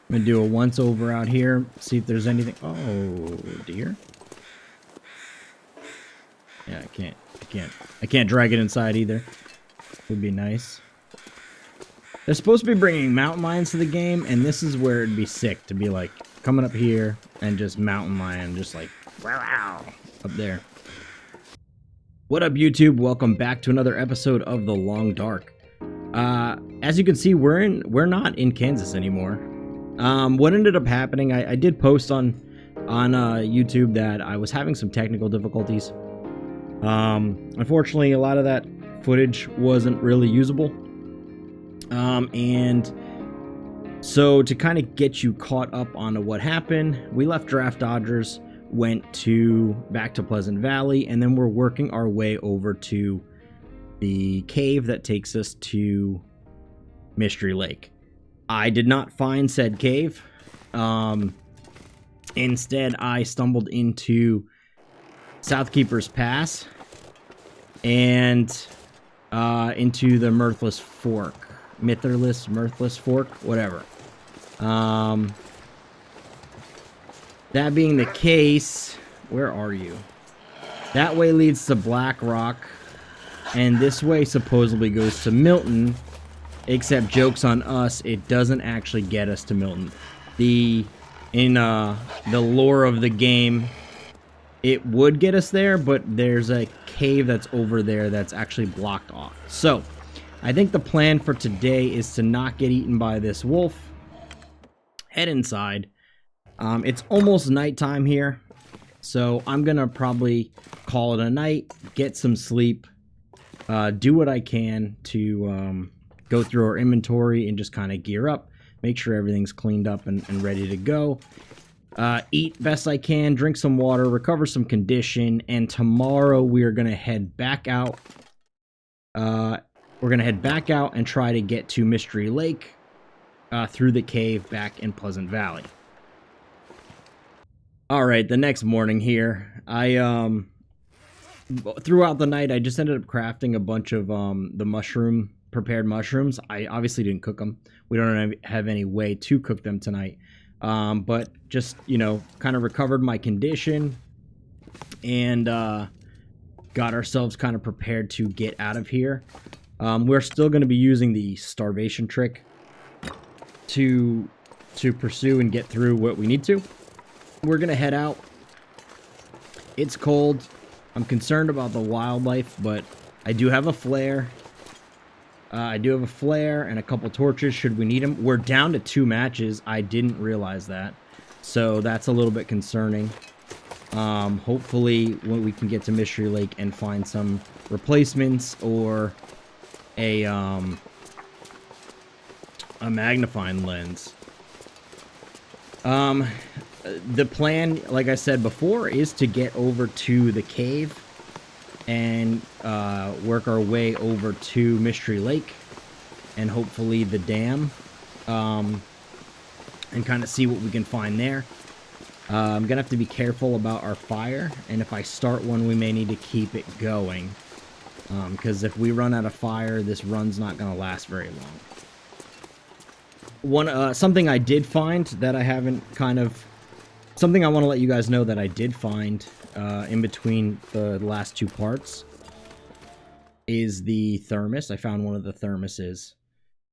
I'm gonna do a once over out here, see if there's anything. Oh, dear. Yeah, I can't drag it inside either. Would be nice. They're supposed to be bringing mountain lions to the game, and this is where it'd be sick to be like coming up here and just mountain lion, just like wow, up there. What up, YouTube? Welcome back to another episode of The Long Dark. As you can see, we're not in Kansas anymore. What ended up happening, I did post on YouTube that I was having some technical difficulties. Unfortunately, a lot of that footage wasn't really usable. And so to kind of get you caught up on what happened, we left Draft Dodgers, went back to Pleasant Valley, and then we're working our way over to the cave that takes us to Mystery Lake. I did not find said cave. Instead, I stumbled into Southkeeper's Pass and into the Mirthless Fork. Mirthless Fork, whatever. That being the case, where are you? That way leads to Black Rock, and this way supposedly goes to Milton, except joke's on us, it doesn't actually get us to Milton. In the lore of the game, it would get us there, but there's a cave that's over there that's actually blocked off. So, I think the plan for today is to not get eaten by this wolf, head inside. It's almost nighttime here, so I'm gonna probably call it a night, get some sleep, do what I can to go through our inventory and just kind of gear up, make sure everything's cleaned up and ready to go. Eat best I can, drink some water, recover some condition, and tomorrow we are gonna head back out. We're going to head back out and try to get to Mystery Lake through the cave back in Pleasant Valley. Alright, the next morning here, throughout the night, I just ended up crafting a bunch of the prepared mushrooms. I obviously didn't cook them. We don't have any way to cook them tonight. But just, kind of recovered my condition and got ourselves kind of prepared to get out of here. We're still going to be using the starvation trick to pursue and get through what we need to. We're going to head out. It's cold. I'm concerned about the wildlife, but I do have a flare. And a couple torches should we need them. We're down to 2 matches. I didn't realize that. So that's a little bit concerning. Hopefully when we can get to Mystery Lake and find some replacements or a magnifying lens. The plan, like I said before, is to get over to the cave and work our way over to Mystery Lake and hopefully the dam, and kind of see what we can find there. I'm gonna have to be careful about our fire, and if I start one, we may need to keep it going. Because if we run out of fire, this run's not going to last very long. Something I did find that I haven't something I want to let you guys know that I did find in between the last 2 parts is the thermos. I found one of the thermoses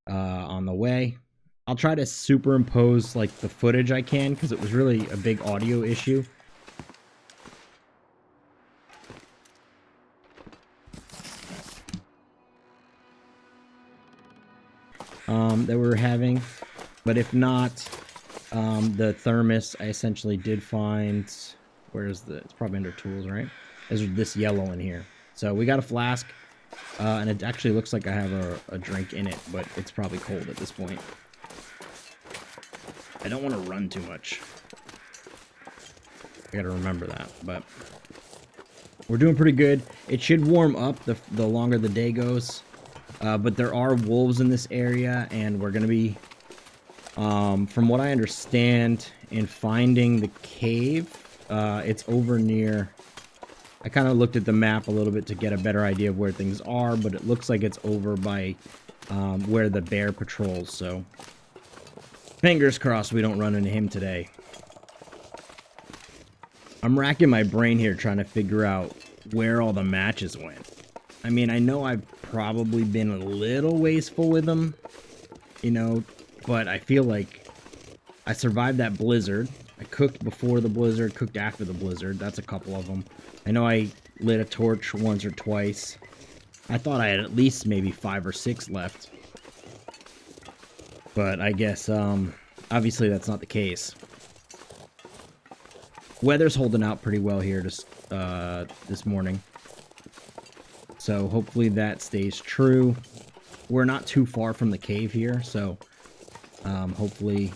on the way. I'll try to superimpose like the footage I can because it was really a big audio issue. That we were having, but if not, the thermos I essentially did find. It's probably under tools, right? There's this yellow in here. So we got a flask, and it actually looks like I have a drink in it, but it's probably cold at this point. I don't want to run too much. I gotta remember that, but we're doing pretty good. It should warm up the longer the day goes. But there are wolves in this area, and we're going to be, from what I understand, in finding the cave, it's over near, I kind of looked at the map a little bit to get a better idea of where things are, but it looks like it's over by where the bear patrols, so Fingers crossed we don't run into him today. I'm racking my brain here trying to figure out where all the matches went. I mean, I know I've probably been a little wasteful with them, you know, but I feel like I survived that blizzard. I cooked before the blizzard, cooked after the blizzard. That's a couple of them. I know I lit a torch once or twice. I thought I had at least maybe 5 or 6 left. But I guess, obviously that's not the case. Weather's holding out pretty well here this morning. So hopefully that stays true. We're not too far from the cave here, so hopefully,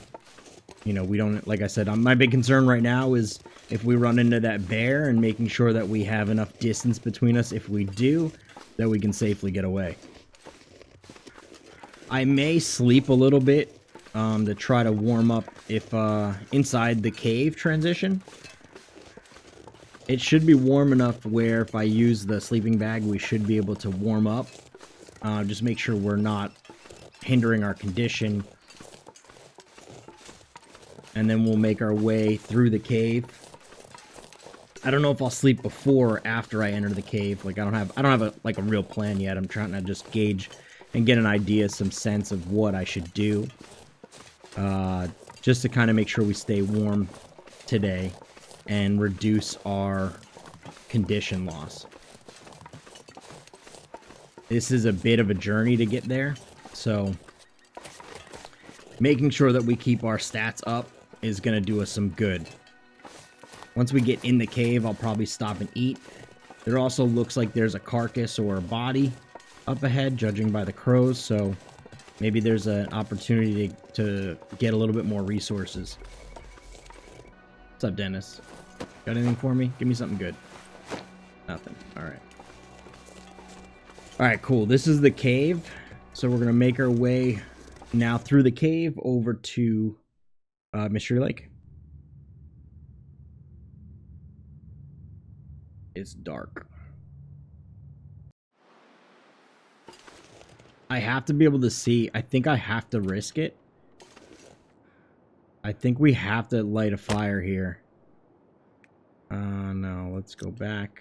you know, we don't, like I said, my big concern right now is if we run into that bear and making sure that we have enough distance between us, if we do, that we can safely get away. I may sleep a little bit to try to warm up if inside the cave transition. It should be warm enough where if I use the sleeping bag, we should be able to warm up. Just make sure we're not hindering our condition. And then we'll make our way through the cave. I don't know if I'll sleep before or after I enter the cave. Like I don't have a real plan yet. I'm trying to just gauge and get an idea, some sense of what I should do. Just to kind of make sure we stay warm today and reduce our condition loss. This is a bit of a journey to get there, so making sure that we keep our stats up is going to do us some good. Once we get in the cave, I'll probably stop and eat. There also looks like there's a carcass or a body up ahead, judging by the crows, so maybe there's an opportunity to get a little bit more resources. What's up, Dennis? Got anything for me? Give me something good. Nothing. Alright. Alright, cool. This is the cave. So we're going to make our way now through the cave over to Mystery Lake. It's dark. I have to be able to see. I think I have to risk it. I think we have to light a fire here. No, let's go back.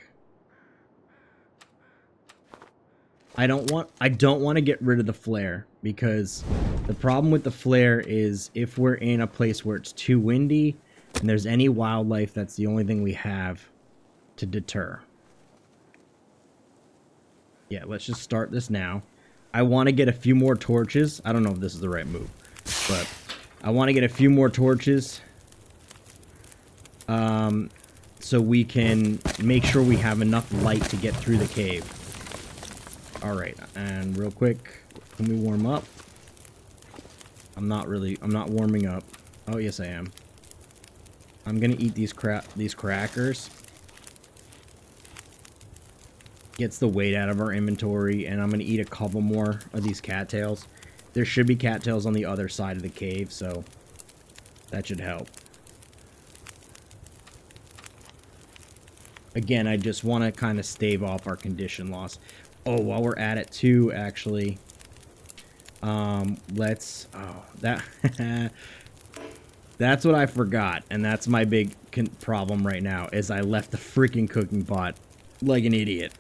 I don't want to get rid of the flare, because the problem with the flare is if we're in a place where it's too windy and there's any wildlife, that's the only thing we have to deter. Yeah, let's just start this now. I want to get a few more torches. I don't know if this is the right move, but I want to get a few more torches. So we can make sure we have enough light to get through the cave. Alright, and real quick, can we warm up? I'm not warming up. Oh, yes I am. I'm gonna eat these crackers. Gets the weight out of our inventory, and I'm gonna eat a couple more of these cattails. There should be cattails on the other side of the cave, so that should help. Again, I just want to kind of stave off our condition loss. Oh, while we're at it too, actually, that's what I forgot, and that's my big problem right now, is I left the freaking cooking pot like an idiot.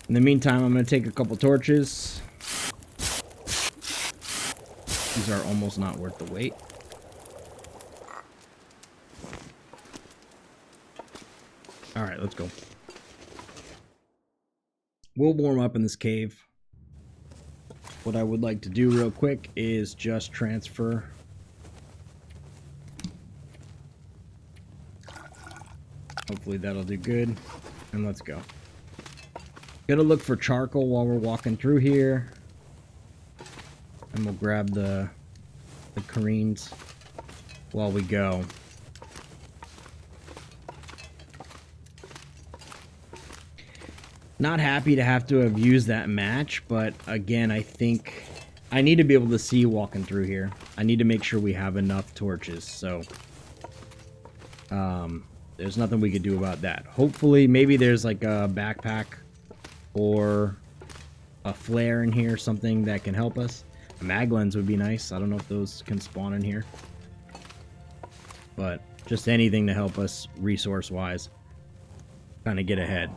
In the meantime, I'm going to take a couple torches. These are almost not worth the wait. Alright, let's go. We'll warm up in this cave. What I would like to do real quick is just transfer. Hopefully that'll do good. And let's go. Gotta look for charcoal while we're walking through here. And we'll grab the careens while we go. Not happy to have to have used that match, but again, I think I need to be able to see walking through here. I need to make sure we have enough torches, so there's nothing we could do about that. Hopefully, maybe there's like a backpack or a flare in here, something that can help us. Maglens would be nice. I don't know if those can spawn in here. But just anything to help us resource-wise. Kind of get ahead.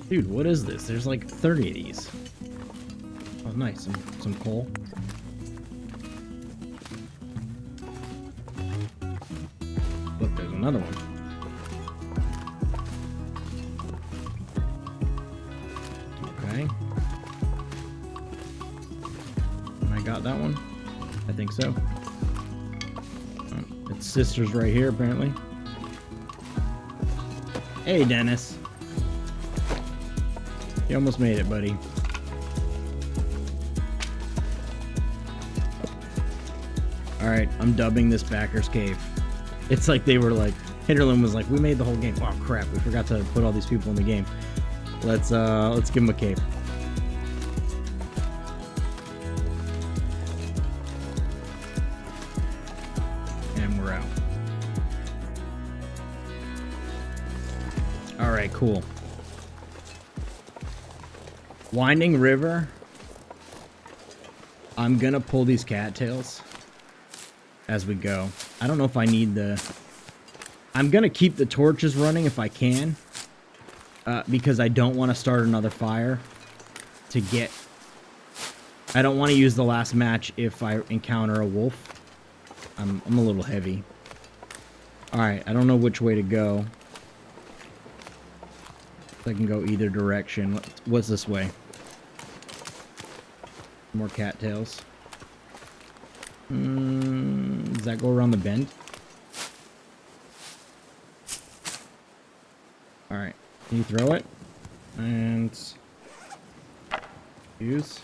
Dude, what is this? There's like 30 of these. Oh, nice. Some coal. Look, there's another one. Okay. I got that one? I think so. Oh, its sister's right here, apparently. Hey, Dennis. You almost made it, buddy. Alright, I'm dubbing this Backer's Cave. It's like they were like, Hinterland was like, we made the whole game. Oh crap, we forgot to put all these people in the game. Let's give them a cave. And we're out. Alright, cool. Winding River. I'm gonna pull these cattails as we go. I don't know if I need the... I'm gonna keep the torches running if I can. Because I don't want to start another fire to get... I don't want to use the last match if I encounter a wolf. I'm a little heavy. Alright, I don't know which way to go. I can go either direction. What's this way? More cattails. Does that go around the bend? Alright. Can you throw it? And... use.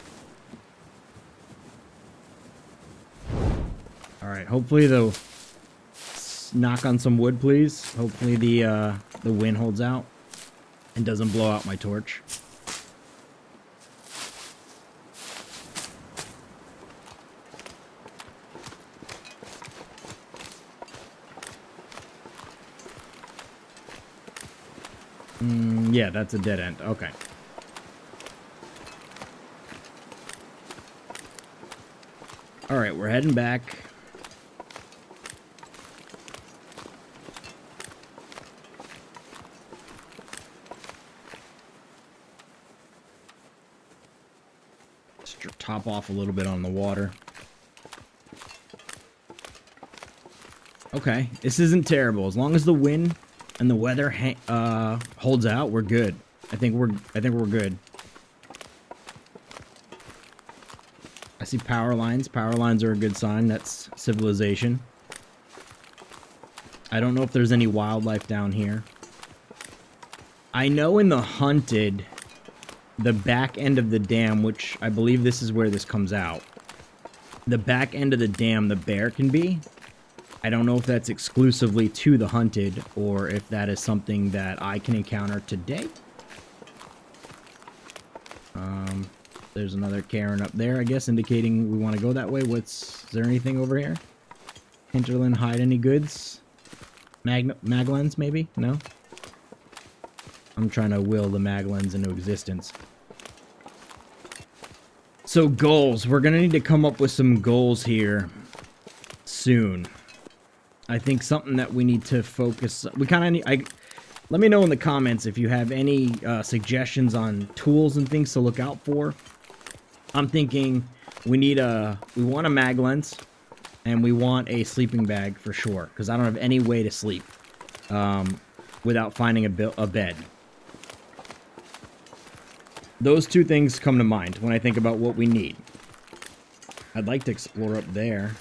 Alright, hopefully the... knock on some wood, please. Hopefully the wind holds out and doesn't blow out my torch. Yeah, that's a dead end. Okay. Alright, we're heading back. Just top off a little bit on the water. Okay, this isn't terrible. As long as the wind and the weather holds out, we're good. I think we're good. I see power lines. Power lines are a good sign. That's civilization. I don't know if there's any wildlife down here. I know in the hunted, the back end of the dam, which I believe this is where this comes out. The back end of the dam, the bear can be. I don't know if that's exclusively to the hunted or if that is something that I can encounter today. There's another Karen up there, I guess, indicating we want to go that way. Is there anything over here? Hinterland hide any goods? Maglens, maybe? No? I'm trying to will the Maglens into existence. So goals. We're going to need to come up with some goals here soon. I think something that we need to focus... We kind of need... let me know in the comments if you have any suggestions on tools and things to look out for. I'm thinking we want a mag lens and we want a sleeping bag for sure, because I don't have any way to sleep without finding a bed. Those two things come to mind when I think about what we need. I'd like to explore up there.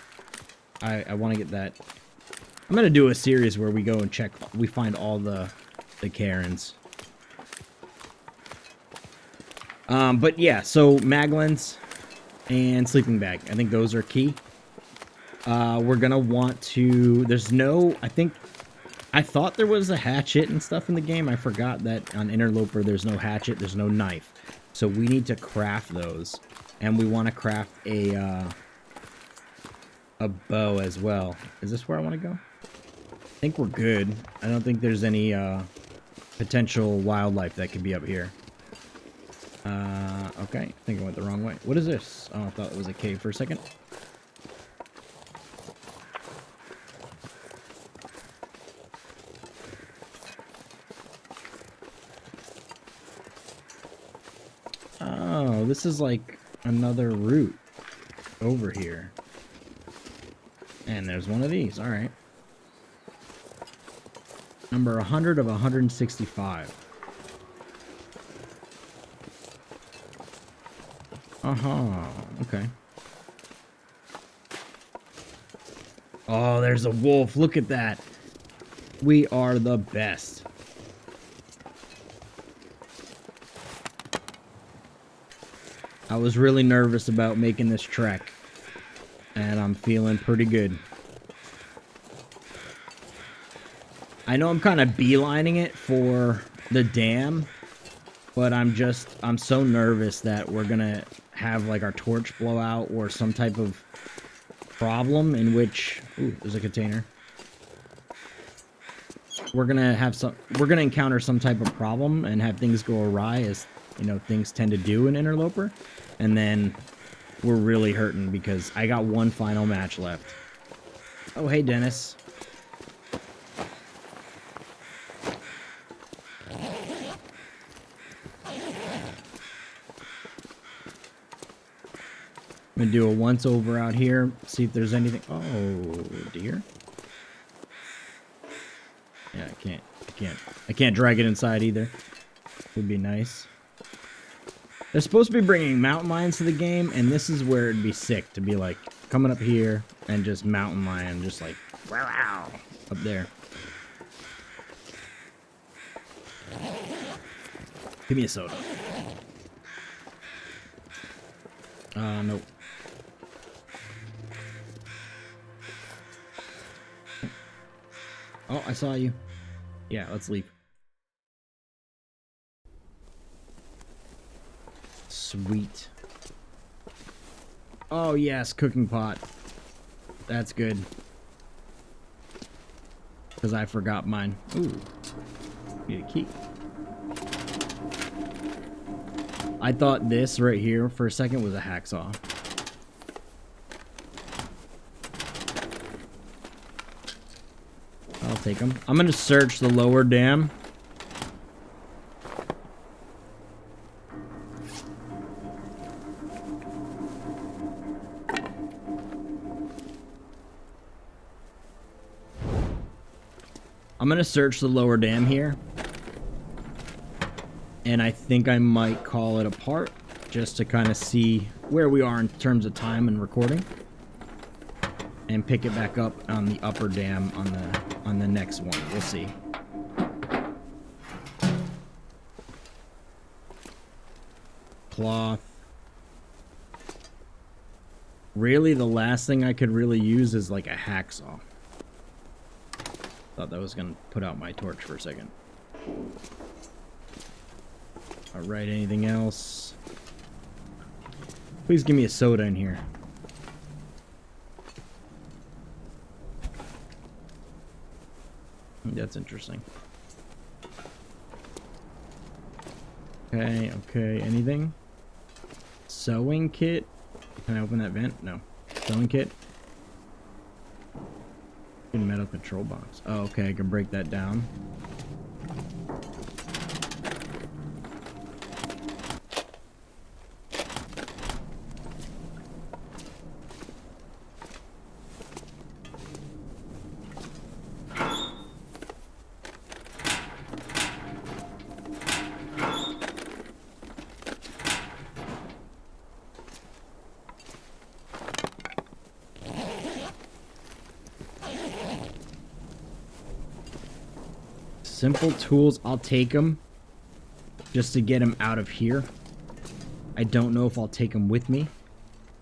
I want to get that. I'm going to do a series where we go and check, we find all the Karens. But yeah, so maglens and sleeping bag. I think those are key. We're going to want to, I thought there was a hatchet and stuff in the game. I forgot that on Interloper there's no hatchet, there's no knife. So we need to craft those. And we want to craft a bow as well. Is this where I want to go? think we're good. I don't think there's any potential wildlife that could be up here. Okay. I think I went the wrong way. What is this? Oh, I thought it was a cave for a second. Oh, this is like another route over here. And there's one of these. All right. Number 100 of 165. Okay. Oh, there's a wolf. Look at that. We are the best. I was really nervous about making this trek, and I'm feeling pretty good. I know I'm kind of beelining it for the dam, but I'm so nervous that we're gonna have like our torch blow out or some type of problem in which, ooh, there's a container. We're gonna encounter some type of problem and have things go awry, as you know, things tend to do in Interloper, and then we're really hurting because I got one final match left. Oh, hey, Dennis. I'm gonna do a once over out here, see if there's anything. Oh, dear. Yeah, I can't drag it inside either. Would be nice. They're supposed to be bringing mountain lions to the game, and this is where it'd be sick to be like coming up here and just mountain lion, just like wow, up there. Give me a soda. Nope. Oh, I saw you. Yeah, let's leave. Sweet. Oh, yes, cooking pot. That's good. Because I forgot mine. Ooh. Need a key. I thought this right here for a second was a hacksaw. I'll take them. I'm going to search the lower dam. I'm going to search the lower dam here. And I think I might call it apart just to kind of see where we are in terms of time and recording. And pick it back up on the upper dam on the next one. We'll see. Cloth. Really, the last thing I could really use is like a hacksaw. Thought that was gonna put out my torch for a second. Alright, anything else? Please give me a soda in here. That's interesting. Okay, okay, anything? Sewing kit? Can I open that vent? No. Sewing kit? Metal control box. Oh, okay, I can break that down. Simple tools, I'll take them just to get them out of here. I don't know if I'll take them with me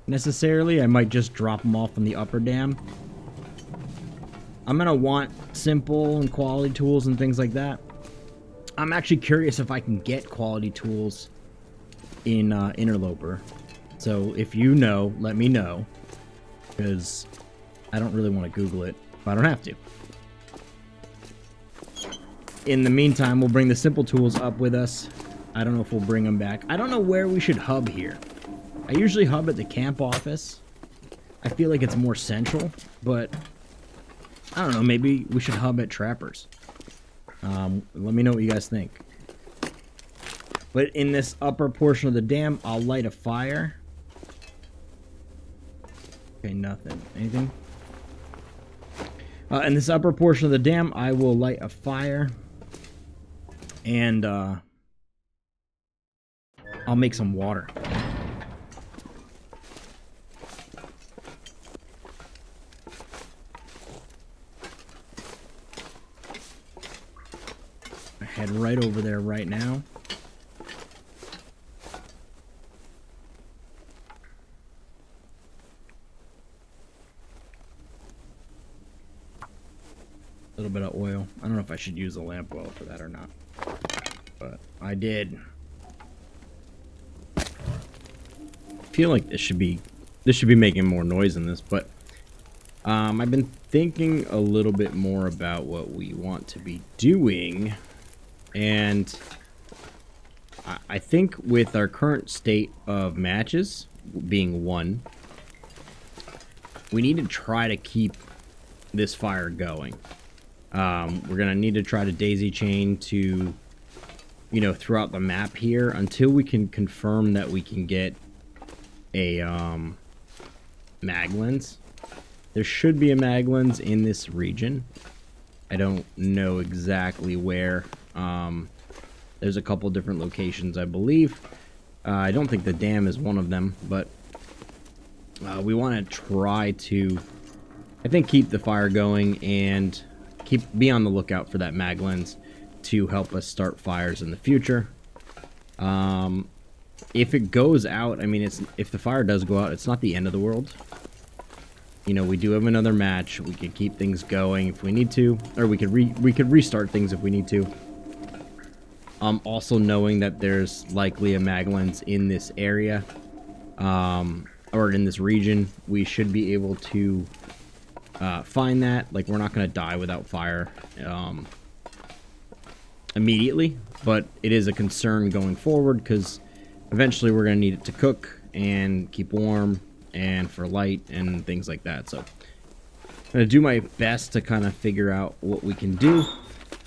necessarily. I might just drop them off in the upper dam. I'm gonna want simple and quality tools and things like that. I'm actually curious if I can get quality tools in Interloper. So if you know, let me know, because I don't really want to Google it if I don't have to. in the meantime, we'll bring the simple tools up with us. I don't know if we'll bring them back. I don't know where we should hub here. I usually hub at the camp office. I feel like it's more central, but I don't know. Maybe we should hub at Trappers. Let me know what you guys think. But in this upper portion of the dam, I'll light a fire. Okay, nothing. Anything? In this upper portion of the dam, I will light a fire. And, I'll make some water. I head right over there right now. A little bit of oil. I don't know if I should use the lamp oil for that or not, but I did. I feel like this should be making more noise than this, but I've been thinking a little bit more about what we want to be doing, and I think with our current state of matches being 1, we need to try to keep this fire going. We're gonna need to try to daisy chain to, you know, throughout the map here until we can confirm that we can get a mag lens. There should be a mag lens in this region. I don't know exactly where. There's a couple different locations, I believe. I don't think the dam is one of them, but we want to try to, I think, keep the fire going and be on the lookout for that mag lens to help us start fires in the future. If it goes out, I mean, if the fire does go out, it's not the end of the world. You know, we do have another match. We could keep things going if we need to, or we could restart things if we need to. Also knowing that there's likely a mag lens in this area, or in this region, we should be able to find that. Like, we're not going to die without fire immediately, but it is a concern going forward because eventually we're going to need it to cook and keep warm and for light and things like that. So I'm going to do my best to kind of figure out what we can do,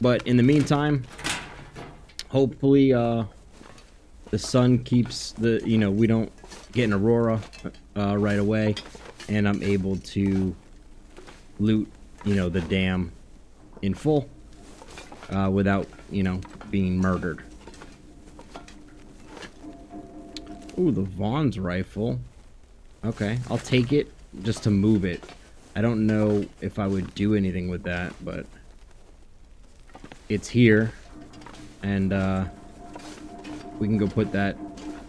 but in the meantime, hopefully the sun keeps the, you know, we don't get an aurora right away, and I'm able to loot, you know, the dam in full without, you know, being murdered. Ooh, the Vaughn's rifle. Okay, I'll take it just to move it. I don't know if I would do anything with that, but it's here, and we can go put that,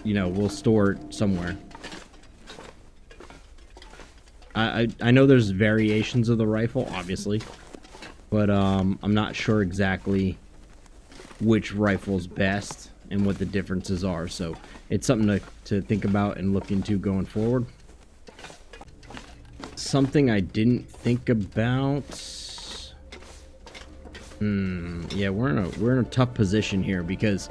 you know, we'll store it somewhere. I know there's variations of the rifle, obviously, but I'm not sure exactly which rifle's best and what the differences are, so it's something to think about and look into going forward. Something I didn't think about. Yeah, we're in a tough position here because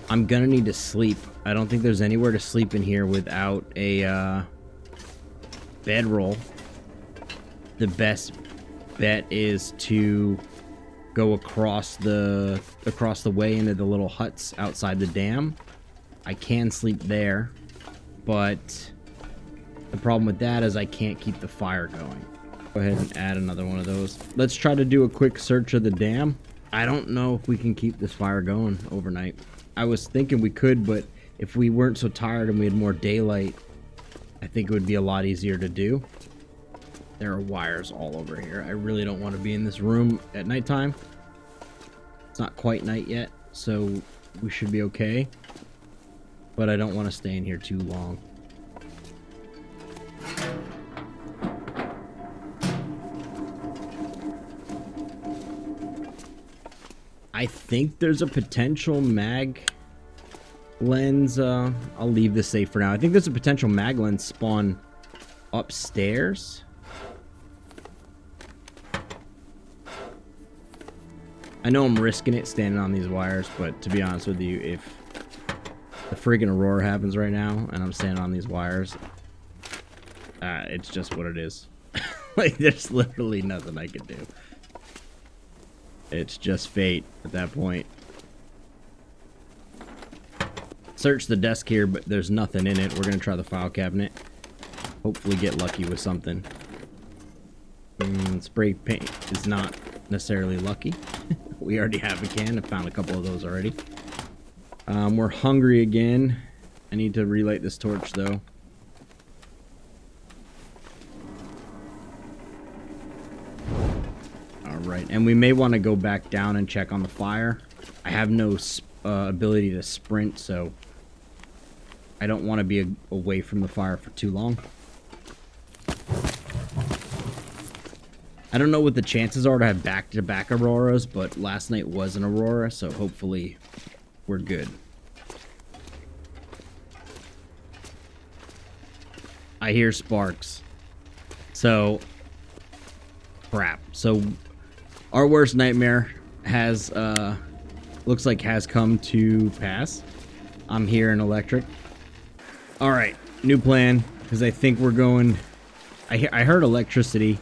I'm gonna need to sleep. I don't think there's anywhere to sleep in here without a bedroll. The best bet is to go across the way into the little huts outside the dam. I can sleep there, but the problem with that is I can't keep the fire going. Go ahead and add another one of those. Let's try to do a quick search of the dam. I don't know if we can keep this fire going overnight. I was thinking we could, but if we weren't so tired and we had more daylight, I think it would be a lot easier to do. There are wires all over here. I really don't want to be in this room at nighttime. It's not quite night yet, so we should be okay. But I don't want to stay in here too long. I think there's a potential mag lens. I'll leave this safe for now. I think there's a potential mag lens spawn upstairs. I know I'm risking it standing on these wires, but to be honest with you, if the friggin' Aurora happens right now and I'm standing on these wires, it's just what it is. Like, there's literally nothing I can do. It's just fate at that point. Search the desk here, but there's nothing in it. We're gonna try the file cabinet. Hopefully get lucky with something. Spray paint is not necessarily lucky. We already have a can. I found a couple of those already. We're hungry again. I need to relight this torch though. Alright, and we may want to go back down and check on the fire. I have no ability to sprint, so I don't want to be away from the fire for too long. I don't know what the chances are to have back-to-back auroras, but last night was an aurora, so hopefully we're good. I hear sparks. So, crap. So, our worst nightmare has, looks like has come to pass. I'm here in electric. Alright, new plan, because I think we're going... I heard electricity,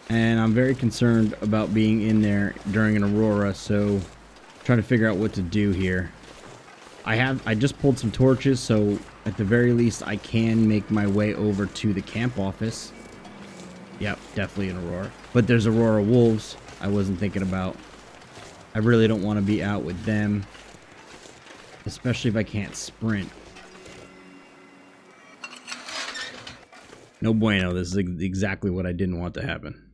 and I'm very concerned about being in there during an aurora, so trying to figure out what to do here. I just pulled some torches, so at the very least I can make my way over to the camp office. Yep, definitely an aurora. But there's aurora wolves I wasn't thinking about. I really don't want to be out with them, especially if I can't sprint. No bueno, this is exactly what I didn't want to happen.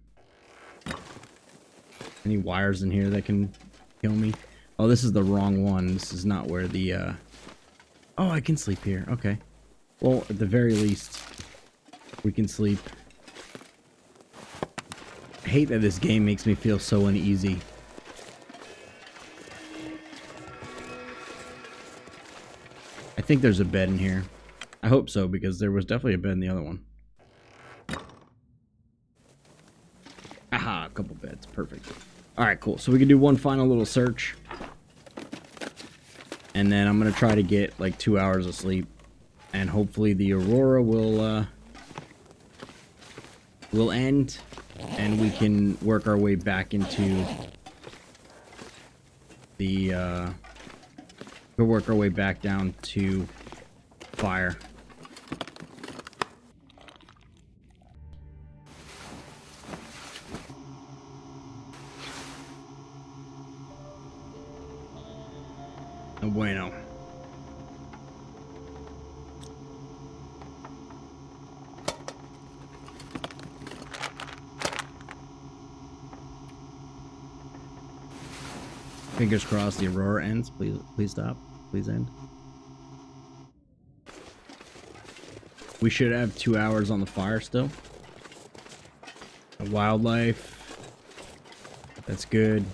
Any wires in here that can kill me? Oh, this is the wrong one. This is not where the, Oh, I can sleep here. Okay. Well, at the very least, we can sleep. I hate that this game makes me feel so uneasy. I think there's a bed in here. I hope so, because there was definitely a bed in the other one. Aha, a couple beds. Perfect. Alright, cool. So we can do one final little search. And then I'm going to try to get like 2 hours of sleep. And hopefully the aurora will end. And we can work our way back into the... we'll work our way back down to fire. No bueno. Fingers crossed the aurora ends. Please stop. Please end. We should have 2 hours on the fire still. Wildlife. That's good.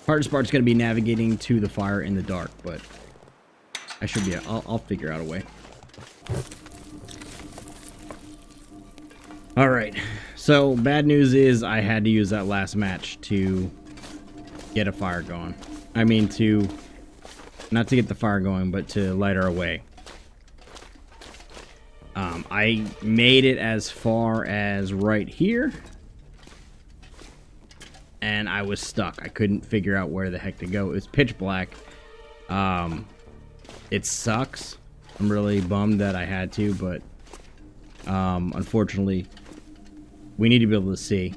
Hardest part's gonna be navigating to the fire in the dark, but I should be. I'll figure out a way. All right. So bad news is I had to use that last match to get a fire going. I mean not to get the fire going, but to light our way. I made it as far as right here. And I was stuck. I couldn't figure out where the heck to go. It was pitch black. It sucks. I'm really bummed that I had to, but unfortunately, we need to be able to see.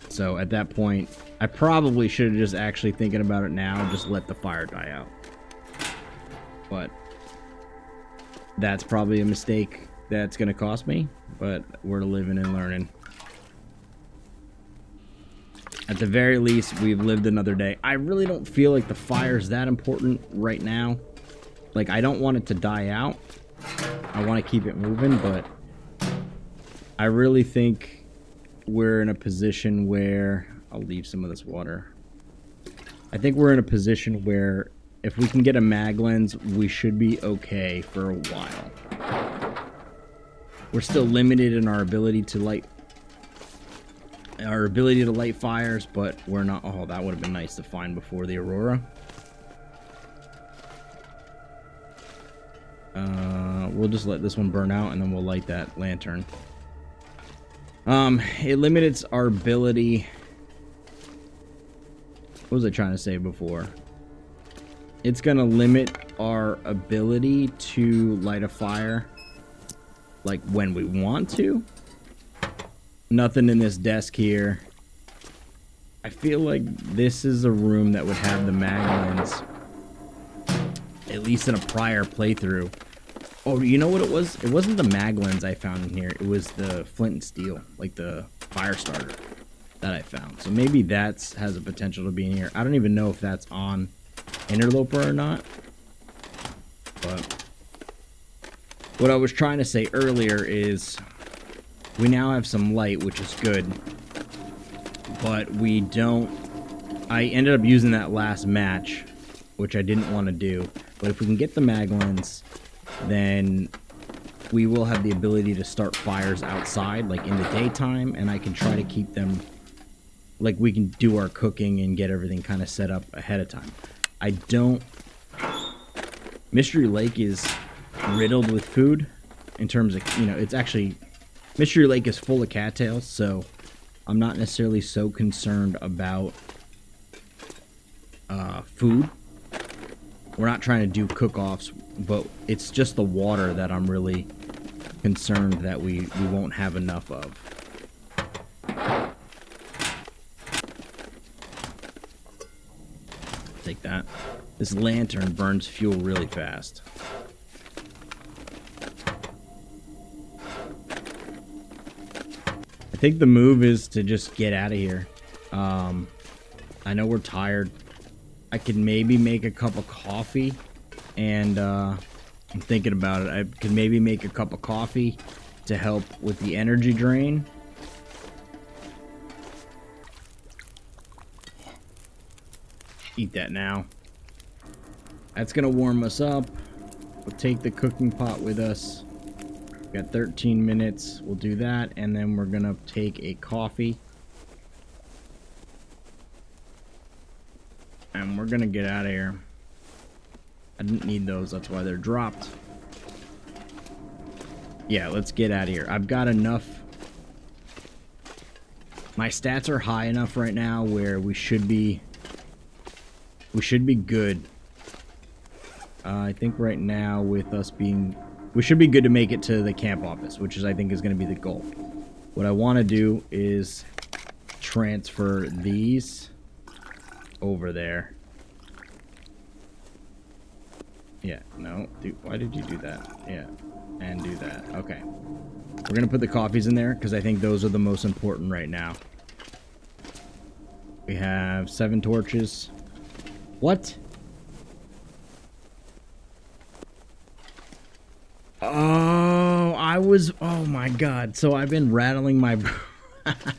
So at that point, I probably should have just actually thinking about it now and just let the fire die out. But that's probably a mistake that's going to cost me, but we're living and learning. At the very least, we've lived another day. I really don't feel like the fire's that important right now. Like, I don't want it to die out. I want to keep it moving, but I really think we're in a position where... I'll leave some of this water. I think we're in a position where if we can get a mag lens, we should be okay for a while. We're still limited in our ability to light our ability to light fires, but we're not. Oh, that would have been nice to find before the Aurora. We'll just let this one burn out, and then we'll light that lantern. It limits our ability. What was I trying to say before? It's gonna limit our ability to light a fire, like when we want to. Nothing in this desk here. I feel like this is a room that would have the maglins, at least in a prior playthrough. Oh, you know what it was? It wasn't the maglins I found in here. It was the flint and steel, like the fire starter that I found. So maybe that has a potential to be in here. I don't even know if that's on Interloper or not. But what I was trying to say earlier is we now have some light, which is good. But we don't... I ended up using that last match, which I didn't want to do. But if we can get the maglins, then we will have the ability to start fires outside, like in the daytime, and I can try to keep them, like we can do our cooking and get everything kind of set up ahead of time. I don't... Mystery Lake is riddled with food in terms of, you know, it's actually... Mystery Lake is full of cattails, so I'm not necessarily so concerned about food. We're not trying to do cook-offs, but it's just the water that I'm really concerned that we won't have enough of. Take that. This lantern burns fuel really fast. I think the move is to just get out of here. I know we're tired. I could maybe make a cup of coffee, and I'm thinking about it. I could maybe make a cup of coffee to help with the energy drain. Eat that now. That's gonna warm us up. We'll take the cooking pot with us. Got 13 minutes. We'll do that, and then we're gonna take a coffee. And we're gonna get out of here. I didn't need those, that's why they're dropped. Yeah, let's get out of here. I've got enough. My stats are high enough right now where we should be good. I think right now with us being... We should be good to make it to the camp office, which is, I think, is going to be the goal. What I want to do is transfer these over there. Yeah, no. Dude, why did you do that? Yeah, and do that. Okay. We're going to put the coffees in there because I think those are the most important right now. We have 7 torches. What? Oh, oh my God. So I've been rattling my,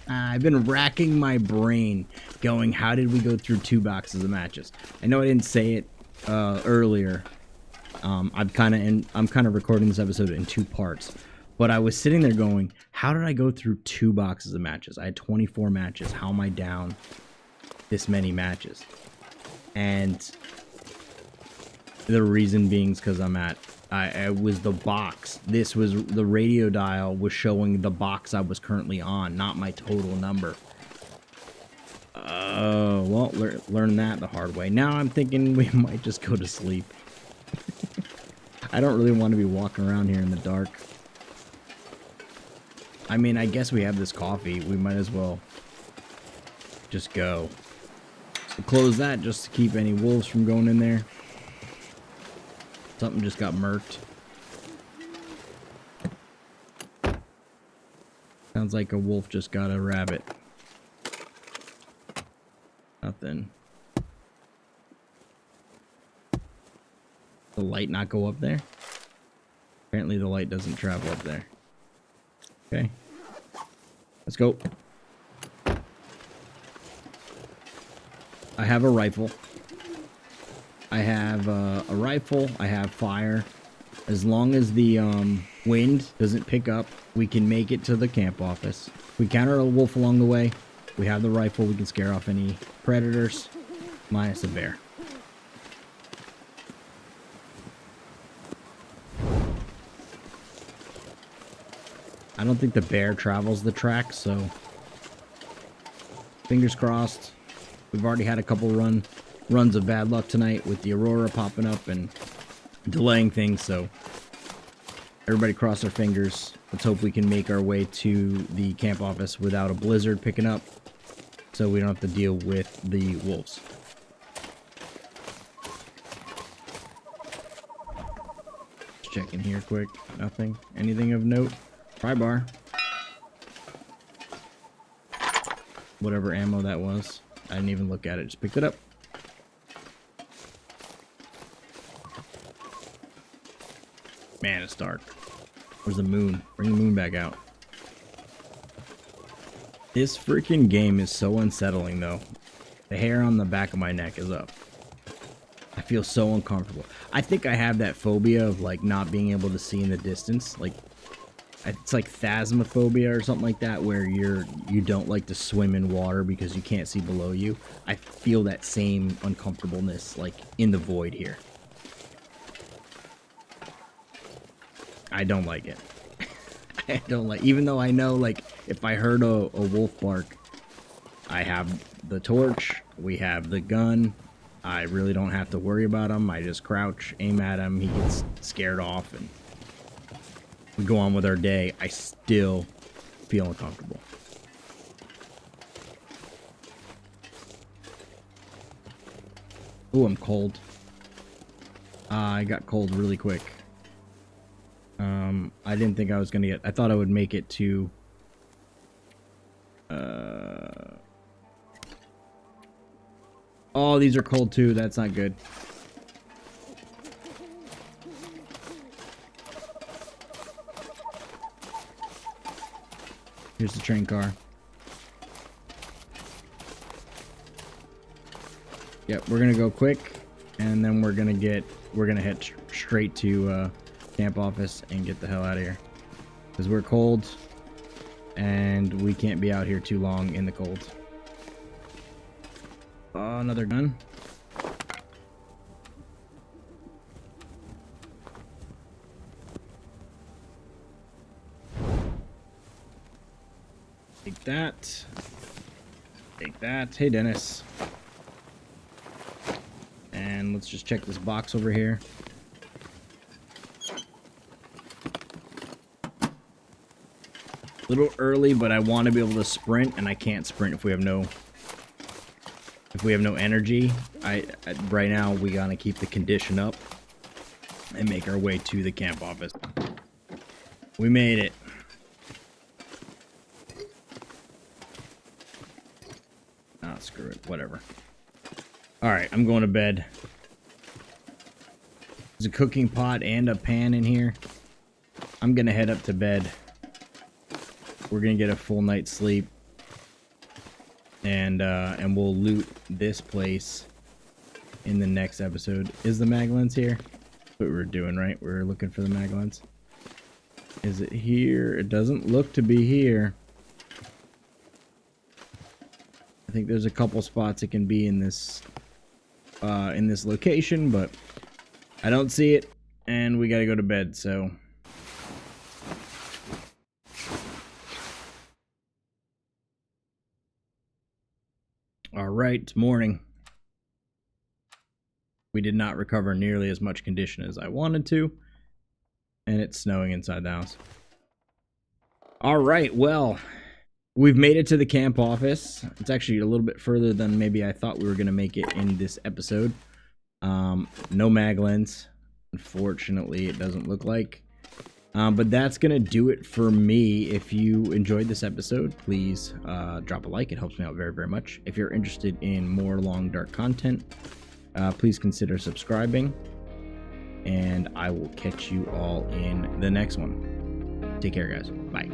I've been racking my brain going, how did we go through 2 boxes of matches? I know I didn't say it earlier. I'm kind of recording this episode in 2 parts, but I was sitting there going, how did I go through 2 boxes of matches? I had 24 matches. How am I down this many matches? And the reason being is because I was the box. This was the radio dial was showing the box I was currently on, not my total number. Oh, well, learn that the hard way. Now I'm thinking we might just go to sleep. I don't really want to be walking around here in the dark. I mean, I guess we have this coffee. We might as well just go. We'll close that just to keep any wolves from going in there. Something just got murked. Sounds like a wolf just got a rabbit. Nothing. The light not go up there? Apparently the light doesn't travel up there. Okay. Let's go. I have a rifle. I have a rifle. I have fire. As long as the wind doesn't pick up, we can make it to the camp office. We counter a wolf along the way. We have the rifle. We can scare off any predators, minus a bear. I don't think the bear travels the track, so fingers crossed. We've already had a couple runs of bad luck tonight with the Aurora popping up and delaying things, so everybody cross our fingers. Let's hope we can make our way to the camp office without a blizzard picking up, so we don't have to deal with the wolves. Just checking here quick. Nothing. Anything of note? Pry bar. Whatever ammo that was. I didn't even look at it. Just picked it up. Man, it's dark. Where's the moon? Bring the moon back out. This freaking game is so unsettling, though. The hair on the back of my neck is up. I feel so uncomfortable. I think I have that phobia of, like, not being able to see in the distance. Like, it's like phasmophobia or something like that, where you don't like to swim in water because you can't see below you. I feel that same uncomfortableness, like, in the void here. I don't like it. I don't like, even though I know, like, if I heard a wolf bark, I have the torch, we have the gun, I really don't have to worry about him. I just crouch, aim at him, he gets scared off, and we go on with our day. I still feel uncomfortable. Ooh, I'm cold. I got cold really quick. I didn't think I was gonna get... I thought I would make it to... Oh, these are cold too. That's not good. Here's the train car. Yep, we're gonna go quick, and then we're gonna head straight to camp office and get the hell out of here, because we're cold and we can't be out here too long in the cold. Another gun. Take that. Take that. Hey, Dennis. And let's just check this box over here. A little early, but I want to be able to sprint, and I can't sprint if we have no energy. Right now we gotta keep the condition up and make our way to the camp office. We made it. Ah, screw it. Whatever. Alright, I'm going to bed. There's a cooking pot and a pan in here. I'm gonna head up to bed. We're gonna get a full night's sleep, and we'll loot this place in the next episode. Is the mag lens here? That's what we're doing, right? We're looking for the mag lens. Is it here? It doesn't look to be here. I think there's a couple spots it can be in this location, but I don't see it, and we gotta go to bed, so. Alright, it's morning. We did not recover nearly as much condition as I wanted to, and it's snowing inside the house. Alright, well, we've made it to the camp office. It's actually a little bit further than maybe I thought we were going to make it in this episode. No mag lens. Unfortunately, it doesn't look like. But that's going to do it for me. If you enjoyed this episode, please drop a like. It helps me out very, very much. If you're interested in more long, dark content, please consider subscribing. And I will catch you all in the next one. Take care, guys. Bye.